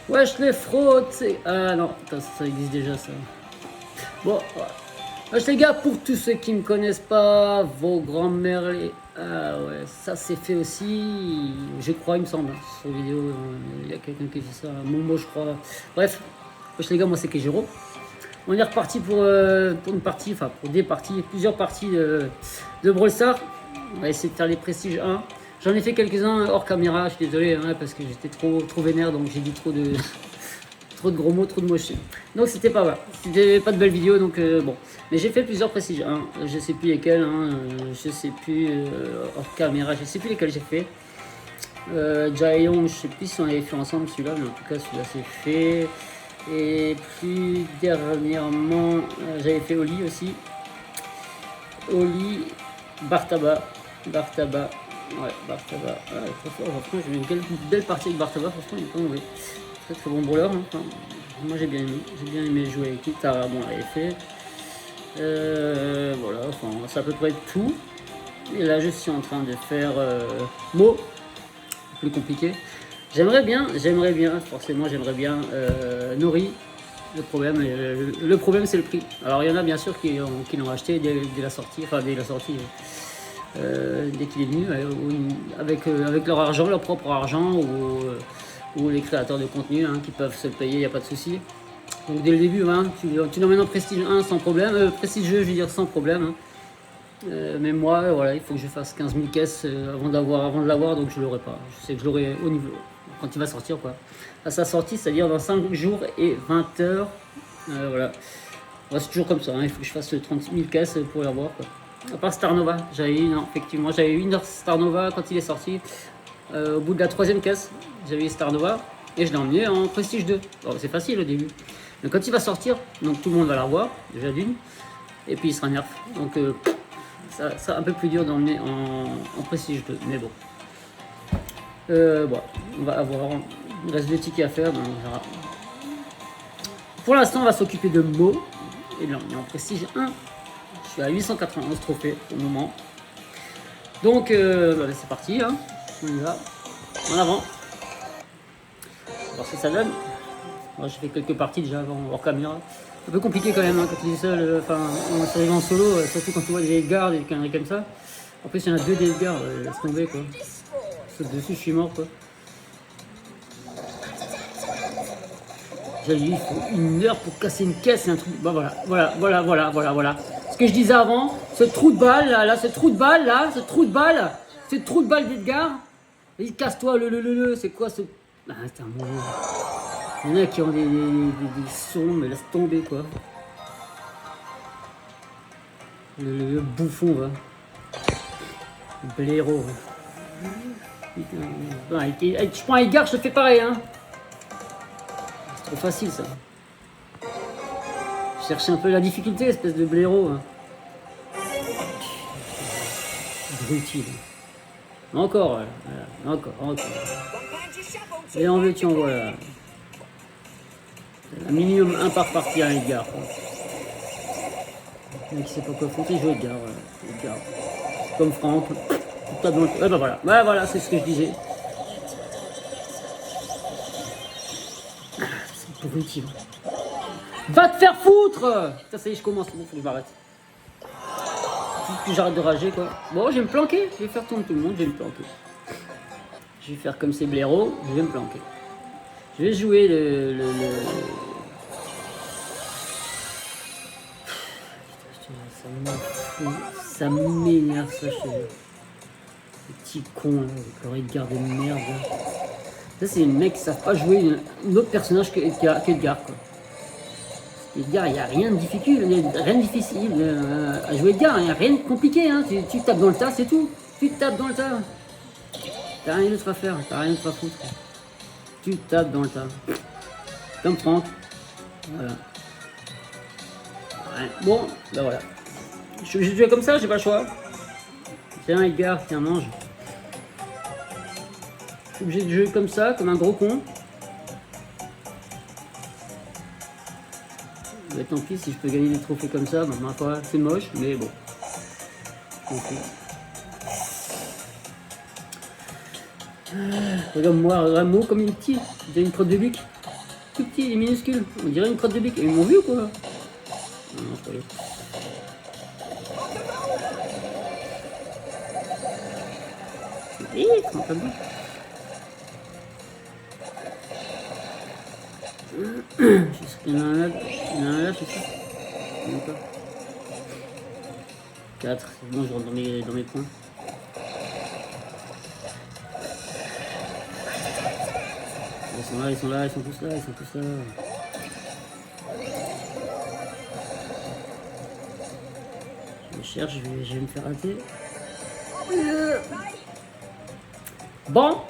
Wesh les fraudes, c'est... Ah non, ça existe déjà ça. Bon, voilà. Wesh les gars, pour tous ceux qui me connaissent pas, vos grands-mères... Ah ouais, ça c'est fait aussi, je crois, il me semble. Sur vidéo, il y a quelqu'un qui fait ça, Momo je crois. Bref, wesh les gars, moi c'est Kejiro. On est reparti pour une partie, enfin pour des parties, plusieurs parties de Brawl Stars. On va essayer de faire les prestiges 1. J'en ai fait quelques-uns hors caméra, je suis désolé hein, parce que j'étais trop vénère, donc j'ai dit trop de trop de gros mots, trop de mots. Donc c'était pas mal, c'était pas de belles vidéos, donc bon. Mais j'ai fait plusieurs prestiges 1, je sais plus lesquels, hein, je sais plus hors caméra, je sais plus lesquels j'ai fait. Jaehyung, je sais plus si on avait fait ensemble celui-là, mais en tout cas celui-là c'est fait. Et plus dernièrement, j'avais fait Oli aussi. Oli, Bartaba. Ouais, Bartaba. Ouais, franchement, j'ai eu une belle partie avec Bartaba. Franchement, il est pas mauvais. Très bon brawler. Hein. Enfin, moi, j'ai bien aimé jouer avec lui. Tara, bon, l'avait fait. Voilà, enfin, c'est à peu près tout. Et là, je suis en train de faire Mo. Plus compliqué. J'aimerais bien, forcément, Nori. Le problème, c'est le prix. Alors, il y en a bien sûr qui l'ont acheté dès la sortie, dès qu'il est venu, avec leur argent, leur propre argent, ou les créateurs de contenu hein, qui peuvent se le payer, il n'y a pas de souci. Donc, dès le début, hein, tu l'emmènes en Prestige 1 sans problème, Prestige 2, je veux dire, sans problème. Hein. Mais moi, voilà, il faut que je fasse 15 000 caisses avant de l'avoir, donc je l'aurai pas. Je sais que je l'aurai au niveau quand il va sortir quoi. À sa sortie, c'est-à-dire dans 5 jours et 20 heures. Voilà. Ouais, c'est toujours comme ça, hein. Il faut que je fasse 30 000 caisses pour l'avoir quoi. À part Star Nova, j'avais eu une Star Nova quand il est sorti. Au bout de la 3e caisse, j'avais eu Star Nova et je l'ai emmené en Prestige 2. Alors, c'est facile au début. Mais quand il va sortir, donc tout le monde va l'avoir, déjà d'une, et puis il sera nerf. Donc ça un peu plus dur d'emmener en Prestige 2, mais bon. Bon, on va avoir, il reste 2 tickets à faire, donc on verra. Pour l'instant, on va s'occuper de Mo, et là on est en Prestige 1. Je suis à 891 trophées pour le moment. Donc, c'est parti, hein. On y va, en avant. On va voir ce que ça donne. Moi, j'ai fait quelques parties déjà avant, hors caméra. Un peu compliqué quand même hein, quand tu es seul, enfin on s'arrive en solo, surtout quand tu vois des Edgar, des conneries comme ça. En plus il y en a 2 des Edgar, laisse tomber quoi. Saute dessus, je suis mort quoi. J'ai dit il faut 1 heure pour casser une caisse, c'est un truc. Bah voilà. Ce que je disais avant, ce trou de balle ce trou de balle d'Edgar. Vas-y casse-toi c'est quoi ce. Ah c'est un mauvais. Il y en a qui ont des sons, mais laisse tomber quoi. Le bouffon va. Le blaireau. Ouais, je prends un Edgar, je te fais pareil hein. C'est trop facile ça. Je cherchais un peu la difficulté, espèce de blaireau. Hein. Brutil. Encore. Et en veux-tu en voilà. Un minimum 1 par partie à Edgar. Le mec qui sait pas quoi foutre, il joue Edgar. Edgar. Comme Franck. Ouais, bah voilà, c'est ce que je disais. C'est brutal. Va te faire foutre! Ça, ça y est, je commence. Bon, faut que je m'arrête. Faut que j'arrête de rager, quoi. Bon, je vais me planquer. Je vais faire tourner tout le monde, je vais me planquer. Je vais faire comme ces blaireaux, je vais me planquer. Je vais jouer Ça m'énerve ça, chez eux. Les petits cons, là, avec leur Edgar de merde. Là. Ça, c'est les mecs qui savent pas jouer un autre personnage qu'Edgar, quoi. Edgar, il n'y a rien de difficile, à jouer Edgar, il n'y a rien de compliqué, hein. Tu tapes dans le tas, c'est tout. Tu tapes dans le tas. T'as rien d'autre à faire, t'as rien d'autre à foutre. Tu tapes dans le tas. Comme Franck. Voilà. Ouais. Bon, ben voilà. Je vais jouer comme ça, j'ai pas le choix. Tiens Edgar, tiens mange. Je suis obligé de jouer comme ça, comme un gros con. Bah, tant pis si je peux gagner des trophées comme ça, bah, ma foi, c'est moche, mais bon. Okay. Regarde-moi, Rameau comme il est petit, il a une crotte de bique. tout petit, il est minuscule. On dirait une crotte de bique. Ils m'ont vu ou quoi? Non, c'est pas lui. Vite, on peut pas. Je sais qu'il y en a un là. Il y en a un là, je sais pas. 4, c'est bon, je rentre dans mes points. Ils sont là, ils sont tous là, ils sont tous là. Je me cherche, je vais me faire rater. Bon.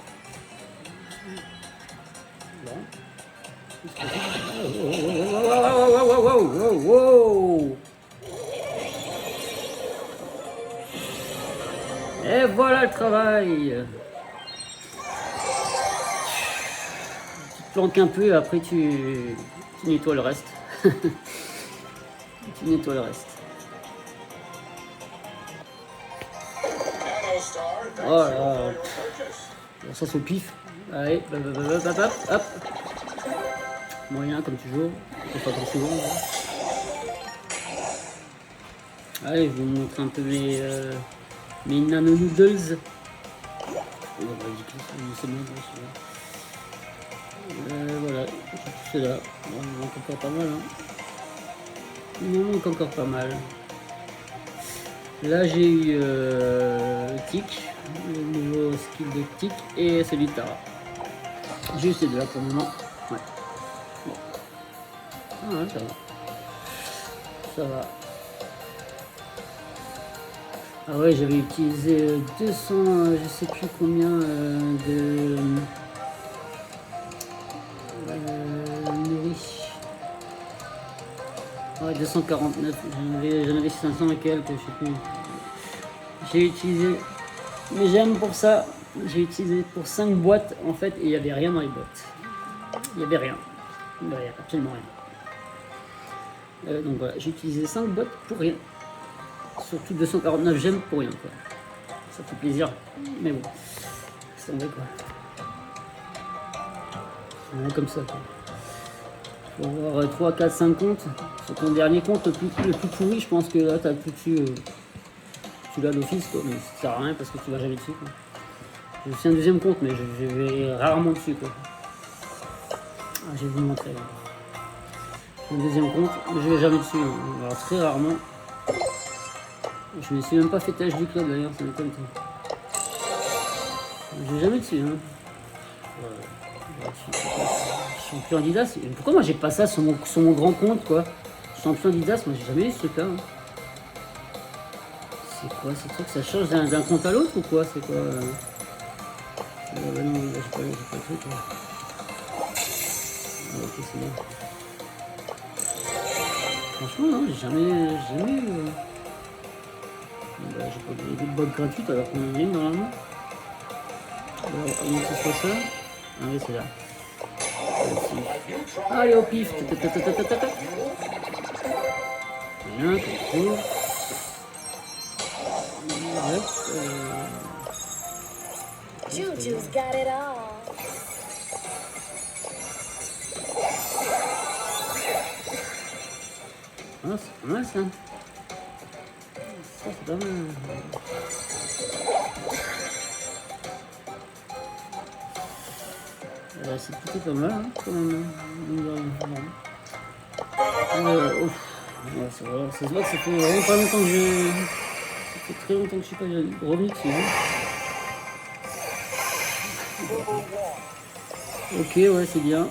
Wow. Et voilà le travail. Tu te planques un peu et après tu nettoies le reste. Tu nettoies le reste. Oh là. Ça c'est au pif. Allez, hop. Moyen comme toujours. Pas comme souvent. Allez, je vais vous montrer un peu mes nano noodles. Voilà, c'est là. Bon, il manque encore pas mal. Il manque encore pas mal. Là j'ai eu Tic, le nouveau skill de Tic et celui de Tara. J'ai eu ces deux là pour le moment. Ouais. Bon. Ah ouais, ça va. Ça va. Ah ouais, j'avais utilisé 200, je sais plus combien de nourris. Ouais, 249, j'en avais 500 et quelques, je sais plus. J'ai utilisé mes gemmes pour ça, j'ai utilisé pour 5 boîtes en fait, et il n'y avait rien dans les boîtes. Il n'y avait rien. Il n'y avait absolument rien. Donc voilà, j'ai utilisé 5 boîtes pour rien. Surtout 249 gemmes pour rien quoi. Ça fait plaisir, mais bon, c'est tombé quoi. C'est comme ça quoi. Faut avoir 3, 4, 5 comptes. Sur ton dernier compte, le plus pourri, je pense que là t'as plus dessus. Tu l'as d'office quoi, mais ça sert à rien parce que tu vas jamais dessus quoi. J'ai aussi un deuxième compte, mais je vais rarement dessus quoi. Ah, je vais vous montrer là. J'ai un deuxième compte, mais je vais jamais dessus. Hein. Alors très rarement. Je me suis même pas fait tâche du club d'ailleurs, ça m'étonne. Je vais jamais dessus. Hein. Champion Adidas. Pourquoi moi j'ai pas ça sur mon grand compte quoi? Champion Adidas, moi j'ai jamais eu ce truc là. Hein. C'est quoi ce truc? Ça change d'un compte à l'autre ou quoi? C'est quoi bah non, j'ai pas le truc. Là. Ah, ok, c'est bien. Franchement, non, j'ai jamais eu. Bah, j'ai pas des boîtes gratuites alors qu'on en a une normalement. Alors, on fait ça. Ah oui, c'est là. Allez au pif. Rien, concours. Juju's got it all. Ah, c'est pas mal ça. Ça c'est pas mal. C'est plutôt pas mal, hein, quand même. Ouais, ça se voit que ça fait vraiment pas longtemps que je... Ça fait très longtemps que je suis pas revenu dessus. Hein. Ok, ouais, c'est bien.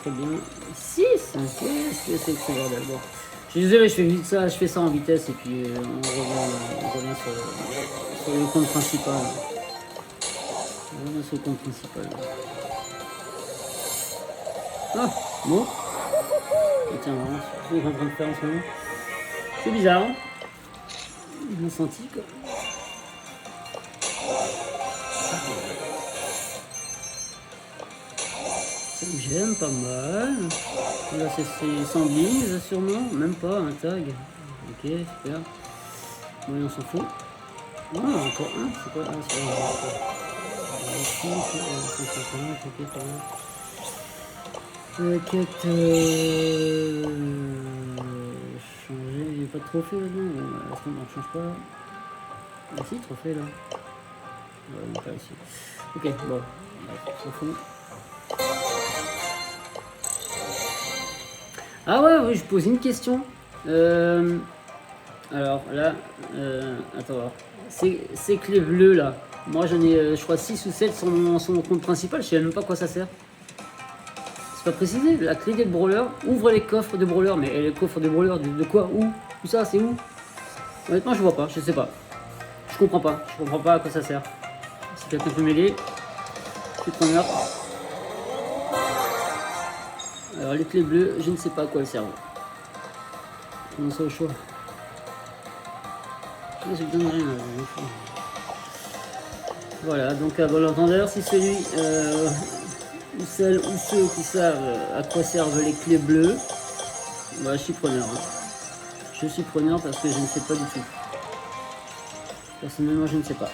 Très bien. 6, qu'est-ce que c'est bordel. Bon. Je suis désolé, je fais ça en vitesse et puis on revient sur le compte principal. On revient sur le compte principal. Ah, bon. Et tiens, vraiment, c'est ce que je suis en train de faire en ce moment. C'est bizarre. Hein, je l'ai senti quoi. Ça me gêne pas mal. Là c'est sans bise sûrement, même pas un tag. Ok, super. Bon, on s'en fout. Ah, encore un, c'est quoi? Ah, c'est pas Quête changer, il n'y a pas de trophée là-dedans. Est-ce qu'on n'en change pas? Ah si, trophée là. Ouais, non, pas ici. Ok, bon, on s'en fout. Ah ouais, oui, je pose une question. Alors là, attends voir. Ces clés bleues là, moi j'en ai je crois 6 ou 7 sur mon compte principal, je sais même pas à quoi ça sert. C'est pas précisé, la clé des brawlers ouvre les coffres de brawlers, mais les coffres de brawlers de quoi? Où? Où ça? C'est où? Honnêtement je vois pas, je sais pas. Je comprends pas à quoi ça sert. Si quelqu'un peut m'aider, je suis preneur. Alors les clés bleues, je ne sais pas à quoi elles servent. Comment ça au choix? Ah, j'ai bien rien là. Voilà, donc à bon entendeur, si celui ou celle ou ceux qui savent à quoi servent les clés bleues, bah, je suis preneur. Hein. Je suis preneur parce que je ne sais pas du tout. Personnellement, je ne sais pas.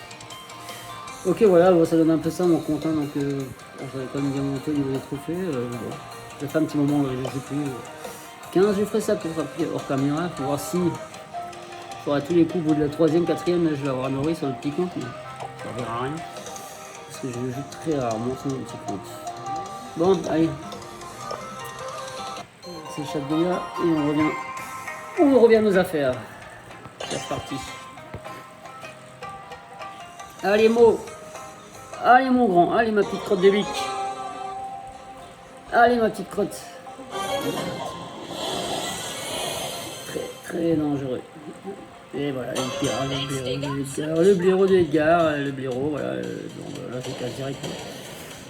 Ok, voilà, bon, ça donne un peu ça mon compte. Hein, donc, j'avais quand même bien monté au niveau des trophées. Bon. Ça fait un petit moment, je ne sais plus. 15, je ferai ça pour hors caméra, pour voir si à tous les coups, au bout de la 3e, 4e, je vais avoir un Ori sur le petit compte. Mais ça ne verra rien. Parce que je joue très rarement sur mon petit compte. Bon, allez. C'est chaque dégâts et on revient à nos affaires. C'est parti. Allez, allez, mon grand. Allez, ma petite crotte de bique. Allez, ma petite crotte. Très, très dangereux. Et voilà, le blaireau de Edgar, le blaireau, voilà. Donc là, je casse direct.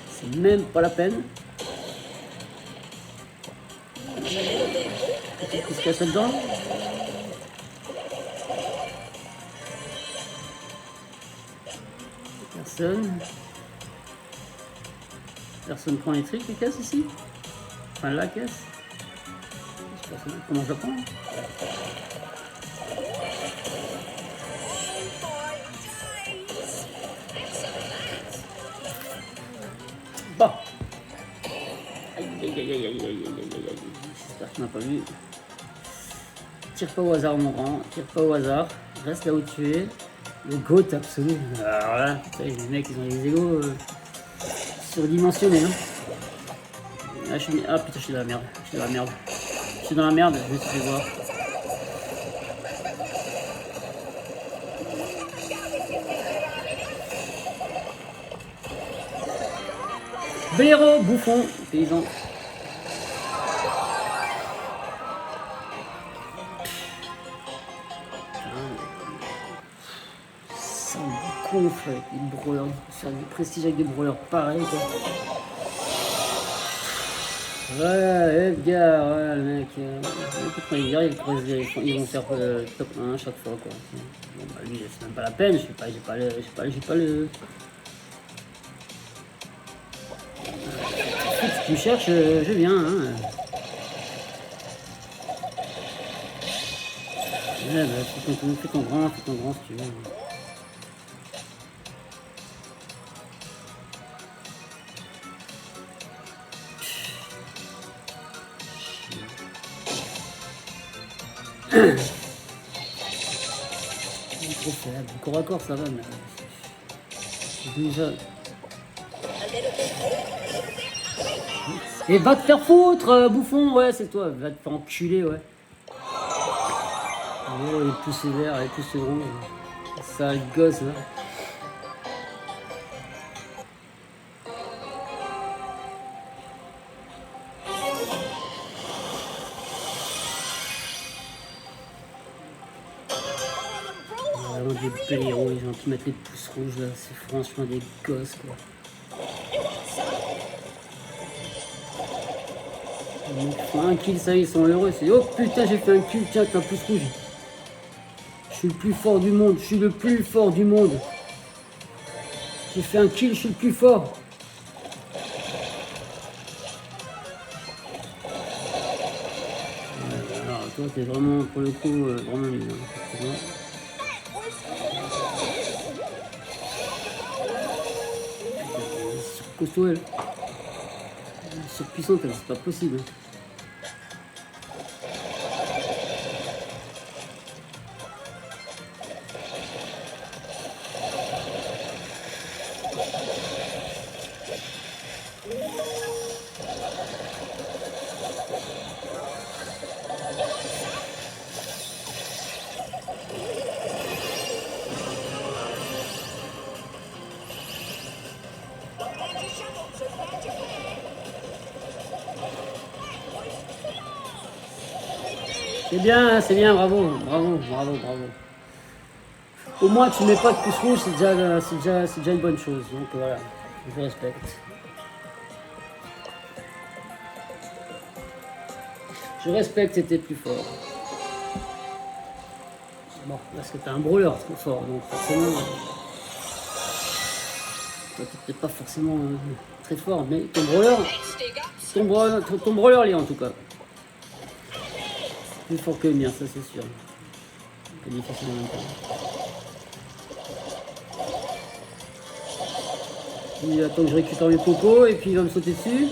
C'est même pas la peine. Qu'est-ce qui se casse là-dedans? Personne prend les trucs, les caisses ici? Enfin, la caisse. Comment je la prends? Bon. Aïe, aïe, aïe, aïe, aïe, aïe, aïe, aïe. J'espère qu'il m'a pas vu. Tire pas au hasard, mon grand. Tire pas au hasard. Reste là où tu es. Le GOAT absolu. Alors là, les mecs, ils ont des égos surdimensionnés. Hein. Ah, ah putain, je suis dans la merde. Je suis dans la merde. Je suis dans la merde, je me suis fait voir. Blaireau, bouffon, paysan. Ça me gonfle avec les brawlers. Faire du prestige avec des brawlers pareil quoi. Voilà, Edgar, voilà le mec. Edgar, ils vont faire top 1 à chaque fois quoi. Bon bah lui, c'est même pas la peine, j'ai pas le. Si tu me cherches, je viens. Hein. Ouais, bah, fais ton grand si tu veux. Trop faible. Corps à corps, ça va, mais. Déjà. Et va te faire foutre, bouffon, ouais, c'est toi. Va te faire enculer, ouais. Oh, les pouces verts, les pouces rouges. Sale gosse, là. Vraiment des blaireaux, les gens qui mettent les pouces rouges, là. C'est franchement des gosses, quoi. Un kill, ça y est, ils sont heureux. C'est oh putain, j'ai fait un kill, tiens, t'as un pouce rouge. Je suis le plus fort du monde, je suis le plus fort du monde. J'ai fait un kill, je suis le plus fort. Ouais, alors toi, t'es vraiment, pour le coup, vraiment nul. Hein. Costaud, elle. surpuissante, c'est pas possible. C'est bien, bravo, bravo, bravo, bravo. Au moins tu mets pas de pouce rouge, c'est déjà une bonne chose. Donc voilà, je respecte. Je respecte, c'était plus fort. Bon, parce que t'as un brawler trop fort, donc forcément. Toi t'es pas forcément très fort, mais ton brawler l'est en tout cas. Plus fort que le mien, ça c'est sûr. C'est difficile en même temps. Il attend que je récupère mes cocos et puis il va me sauter dessus.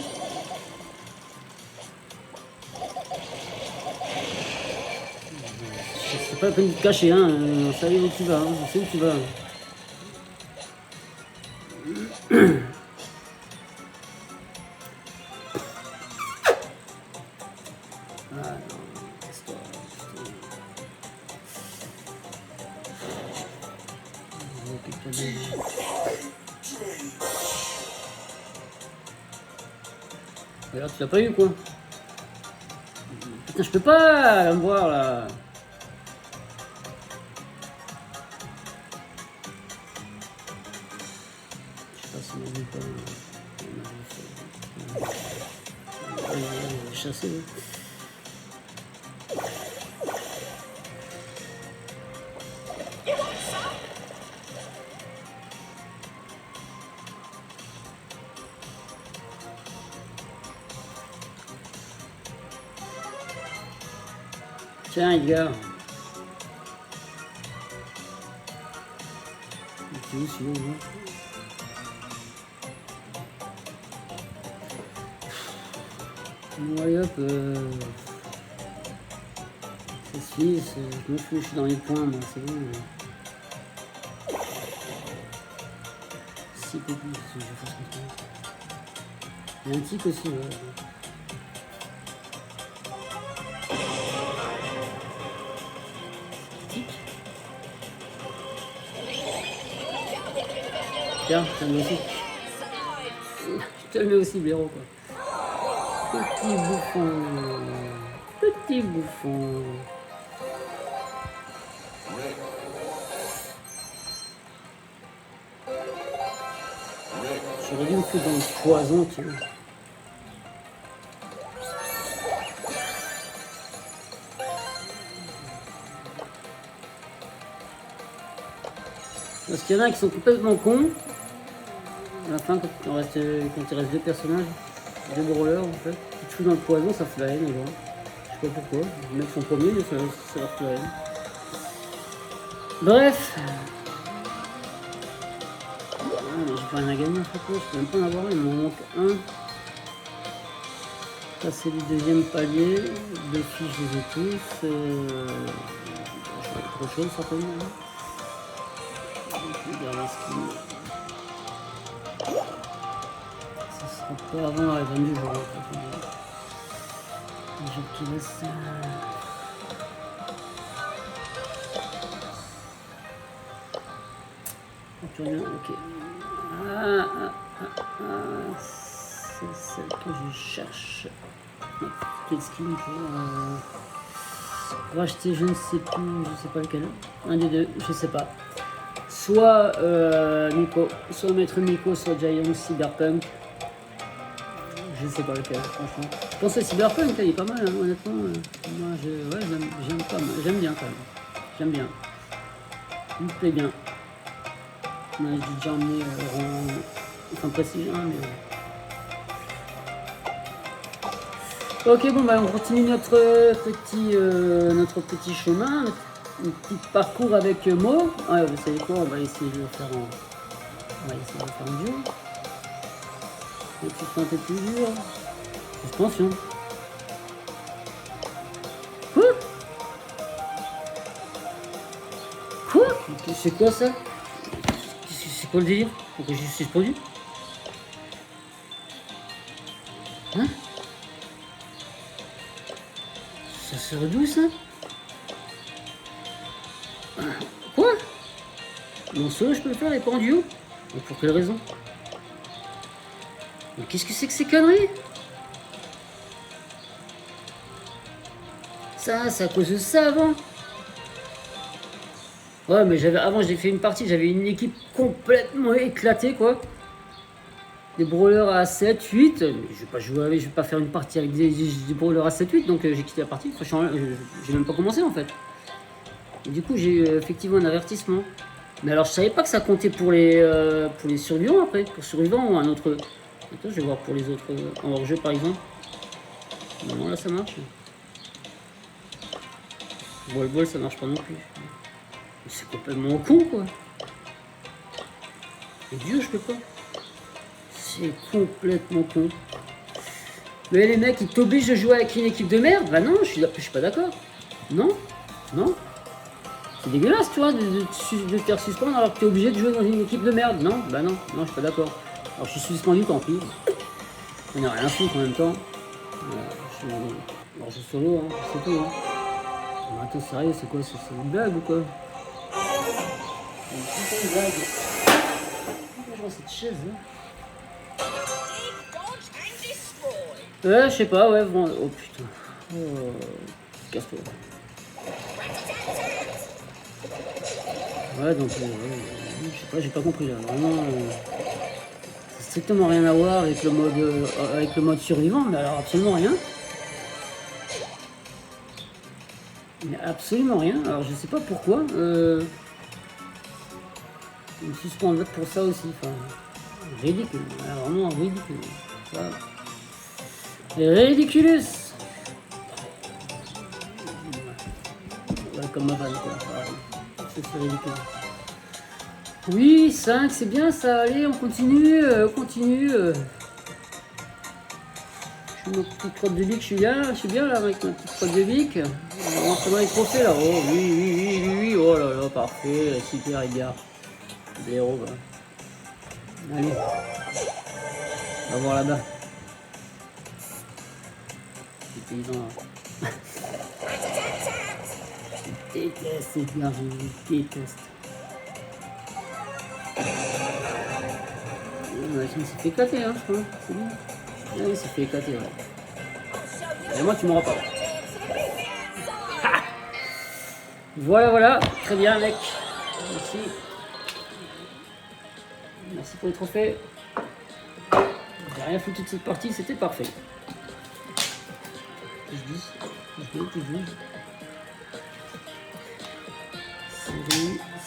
C'est pas la peine de te cacher, hein. On sait où tu vas, hein. On sait où tu vas. Alors tu l'as pas eu quoi? Putain je peux pas la me voir là. Je sais pas si on a vu pas. On a chassé. Tiens Edgar. C'est où celui-là? Ouais hop. C'est suisse, je me fous, je suis dans les points, moi, c'est bon. Si peu plus, je vais faire ça. Il y a un tic aussi, ouais. Tiens, je te le mets aussi. Je te le mets aussi, blaireau, quoi. Petit bouffon. Petit bouffon. J'aurais dû me foutre dans le poison, tu vois. Parce qu'il y en a qui sont complètement cons. À la fin, quand il reste deux personnages, deux brawlers en fait, tu te fous dans le poison, ça fait la haine, les gens. Je sais pas pourquoi. Les mecs sont premiers, mais ça leur fait la haine. Bref. Ah, mais j'ai pas rien à gagner en fait, je peux même pas en avoir un, il m'en manque un. Ça c'est le deuxième palier. Deux fiches, je les ai tous. Je vais autre chose certainement. Ça sera pas avant la fin du jour. Les gens qui laissent. Ok. C'est celle que je cherche. Quel skin pour acheter, je ne sais plus, je sais pas lequel. Un des deux, je sais pas. Soit Miko, soit Maître Miko, soit Giant Cyberpunk. Je sais pas lequel, franchement. Je pense que Cyberpunk, il est pas mal, hein, honnêtement. Moi, j'aime pas mal. J'aime bien quand même. J'aime bien. Il me plaît bien. J'ai déjà emmené enfin précis, hein, mais... Ok, bon, bah, on continue notre petit chemin, notre petit parcours avec Mo. Ouais, vous savez quoi, on va essayer de le faire en duo. Donc, c'est un peu plus dur. Suspension. Quoi? Quoi? C'est quoi ça? C'est quoi le délire? Pourquoi j'ai suspendu? Hein? Ça sort d'où ça? Quoi? Mon solo je peux le faire et pas en duo? Mais pour quelle raison? Mais qu'est-ce que c'est que ces conneries? Ça, c'est à cause de ça avant. Ouais, mais avant j'ai fait une partie, j'avais une équipe complètement éclatée quoi. Des brawlers à 7, 8. Je vais pas jouer avec, je vais pas faire une partie avec des brawlers à 7, 8, donc j'ai quitté la partie. Franchement, j'ai même pas commencé en fait. Et du coup, j'ai eu effectivement un avertissement. Mais alors, je savais pas que ça comptait pour les survivants après, pour survivants ou un autre. Attends, je vais voir pour les autres en hors-jeu par exemple. Non, là ça marche. Ball, ça marche pas non plus. C'est complètement con quoi. Et Dieu, je peux pas. C'est complètement con. Mais les mecs, ils t'obligent de jouer avec une équipe de merde. Bah non, je suis pas d'accord. Non, non. C'est dégueulasse, tu vois, de te faire suspendre alors que t'es obligé de jouer dans une équipe de merde. Non, bah non, je suis pas d'accord. Alors je suis suspendu, tant pis. On n'a rien à foutre en même temps. Alors je suis solo, hein, c'est tout. Hein. Mais attends, sérieux, c'est quoi? C'est une blague ou quoi? C'est une blague. Je vois cette chaise là. Ouais, je sais pas, ouais, vraiment. Oh putain. Oh, casse-toi. Ouais, donc, je sais pas, j'ai pas compris là. Vraiment, ça n'a strictement rien à voir avec le mode survivant, mais alors absolument rien. Mais absolument rien. Alors je sais pas pourquoi. Ils me suspendent pour ça aussi. Enfin, ridicule. Alors, vraiment ridicule. Ça. Ridiculous. Ouais, comme ma vanne quoi. C'est ridicule. Oui, 5, c'est bien ça. Allez, on continue. Continue. Je suis ma petite crotte de bique, je suis bien là avec ma petite crotte de bique. On va prendre les trophées là. Oh oui. Oh là là, parfait. Super, les gars. Des héros, bah. Allez. On va voir là-bas. Les paysans là. Je déteste ces gars, je déteste. Il s'est fait éclater, hein, je crois. C'est bon. Il s'est fait éclater, ouais. Et moi, tu m'auras pas. Ha, voilà. Très bien, mec. Merci. Merci pour le trophée. J'ai rien foutu de cette partie, c'était parfait. Plus 10. Plus 12.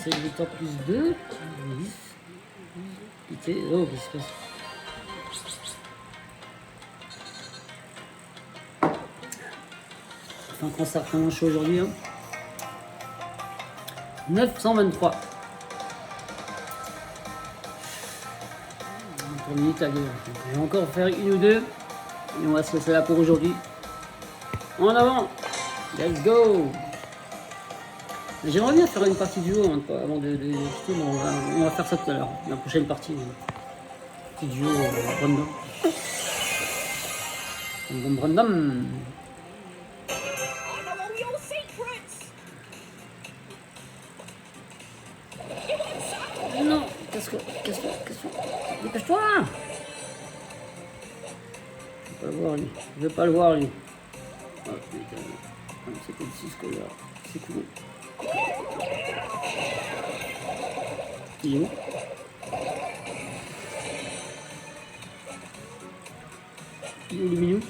C'est le victoire plus 2. 10. Oh, qu'est-ce qui se passe? Enfin, quand ça vraiment chaud aujourd'hui. Hein. 923. Pour minute à deux. Je vais encore faire une ou deux. Et on va se laisser là pour aujourd'hui. En avant. Let's go. J'aimerais bien faire une partie duo avant de quitter, mais on va faire ça tout à l'heure. La prochaine partie. Petit duo random. Random. Non, qu'est-ce que. Dépêche-toi! Je vais pas le voir lui. Oh putain. C'est comme si ce là. C'est cool. Il est où? Il est lumineux.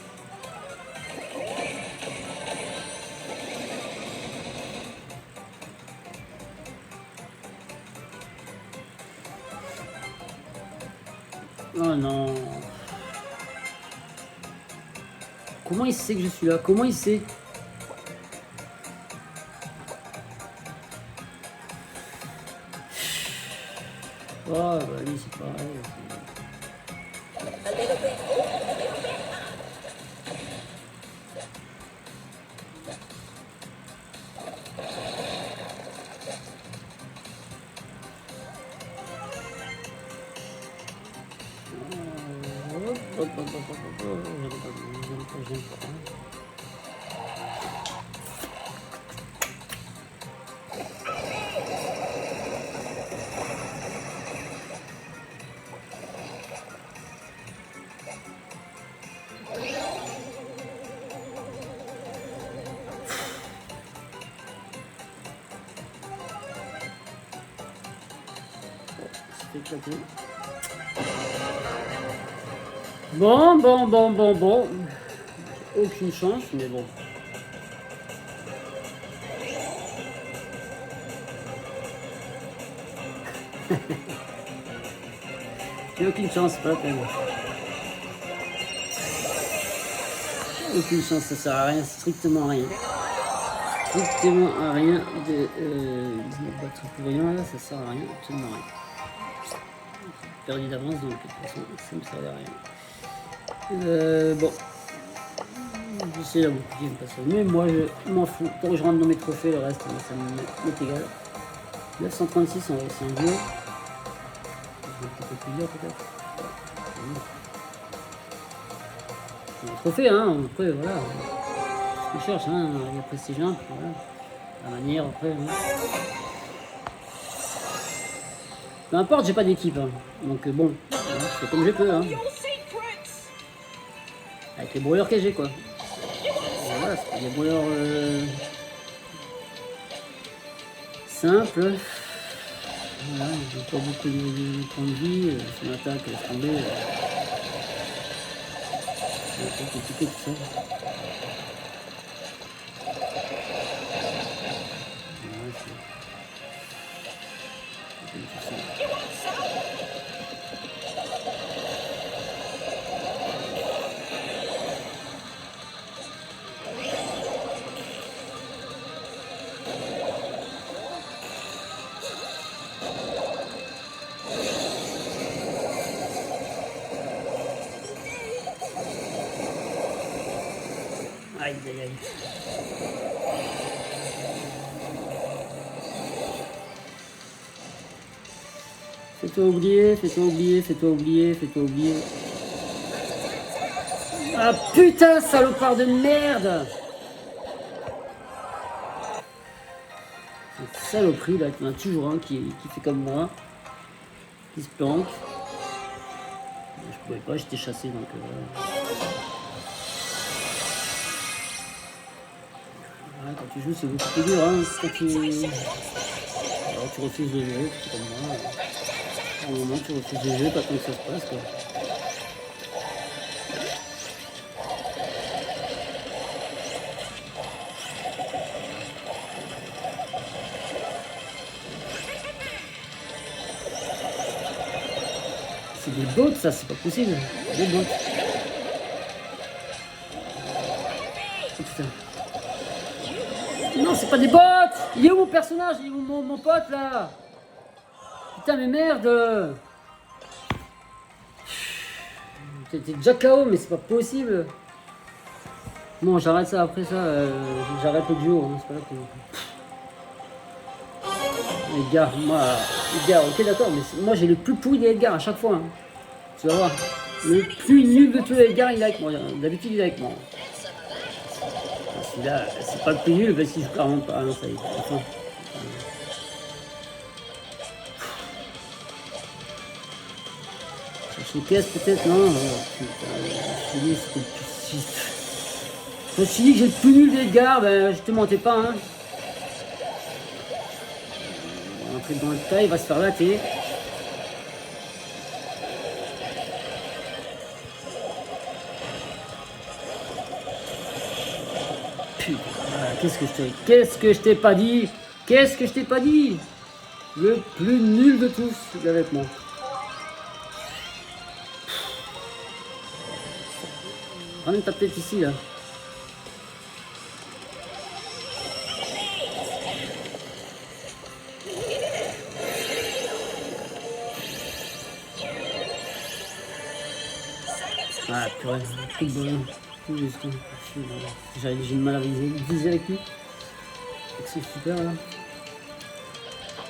Oh non. Comment il sait que je suis là? Comment il sait? Oh bah lui c'est pareil. Éclaté. Bon. Aucune chance, mais bon. J'ai aucune chance, pas la peine. Aucune chance, ça sert à rien, strictement à rien. Strictement à rien de 19 batteries pour rien, là, ça sert à rien, absolument rien. Perdu d'avance, donc de toute façon, ça me servait à rien. Bon. C'est la boucle qui me passe. Mais moi, je m'en fous. Tant que je rentre dans mes trophées, le reste, ça m'est égal. 936, on va essayer un duo. Un peu plus dur, peut-être. Un trophée, hein. Après, voilà. Ce que je cherche, hein. Le prestige 1, voilà. La manière, après. Hein. Peu importe, j'ai pas d'équipe. Hein. Donc, bon, voilà, je fais comme je peux. Hein. Avec les brouilleurs que j'ai, quoi. Voilà, c'est des brouilleurs simples. Voilà, j'ai pas beaucoup de points de vie. Son attaque, laisse tomber. C'est un peu compliqué tout ça. Aïe aïe aïe. Fais-toi oublier, fais-toi oublier, fais-toi oublier, fais-toi oublier. Ah putain, salopard de merde! Cette saloperie là, il y en a toujours un qui fait comme moi, qui se planque. Je pouvais pas, j'étais chassé donc voilà. Ouais, quand tu joues, c'est beaucoup plus dur. Hein. Quand alors, tu refuses le jeu, c'est comme moi. À un moment, tu refuses le jeu, pas tant que ça se passe. Quoi. C'est des bots, ça, c'est pas possible. Des bots. Oh, putain. Non, c'est pas des bots! Il est où mon personnage? Il est où mon pote là? Putain, mais merde! T'es déjà KO, mais c'est pas possible! Bon, j'arrête ça après ça, j'arrête le duo, hein, c'est pas là que. Edgar, moi, Edgar, ok d'accord, mais moi j'ai le plus pourri des Edgar à chaque fois. Hein. Tu vas voir. Le plus nul de tous les Edgar, il est avec moi. D'habitude, il est avec moi. Celui-là, c'est pas le plus nul, parce qu'il joue carrément pas. Ah non, ça y est, enfin. Cherche une caisse peut-être, non putain, je me suis dit que j'ai le plus nul d'Edgar, ben je te mentais pas, hein. On va rentrer dans le tas, il va se faire latter. Putain, qu'est-ce que je t'ai pas dit? Qu'est-ce que je t'ai pas dit? Le plus nul de tous, il est avec moi. Ramène ta tête ici, là. Ah, purée, plus de bonheur. J'ai du mal à viser avec lui. C'est super là.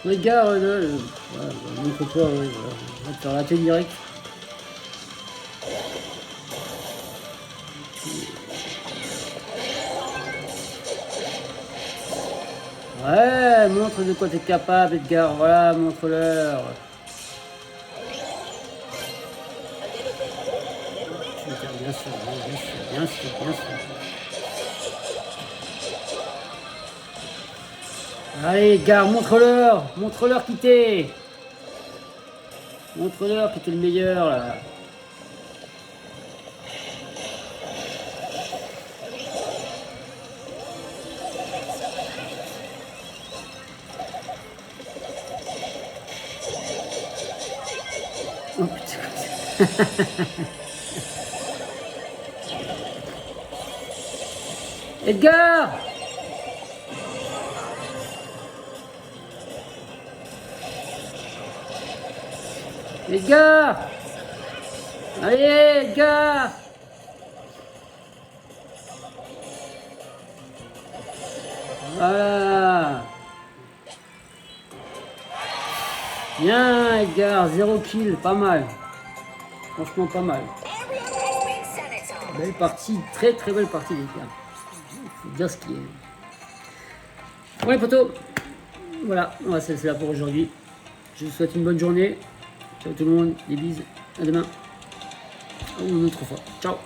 Les gars, montre-toi, voilà. On va te faire rater direct. Ouais, montre de quoi t'es capable, Edgar. Voilà, montre-leur. Bien sûr, bien sûr. Allez, Edgar, montre-leur qui t'es. Montre-leur qui t'es le meilleur là. Oh putain. Edgar! Edgar! Allez, Edgar! Voilà! Bien, Edgar, 0 kill, pas mal. Franchement, pas mal. Belle partie, très belle partie, Edgar. Faut dire ce qui est. Bon, les potos, voilà, c'est là pour aujourd'hui. Je vous souhaite une bonne journée. Ciao tout le monde, des bises, à demain. Ou une autre fois. Ciao.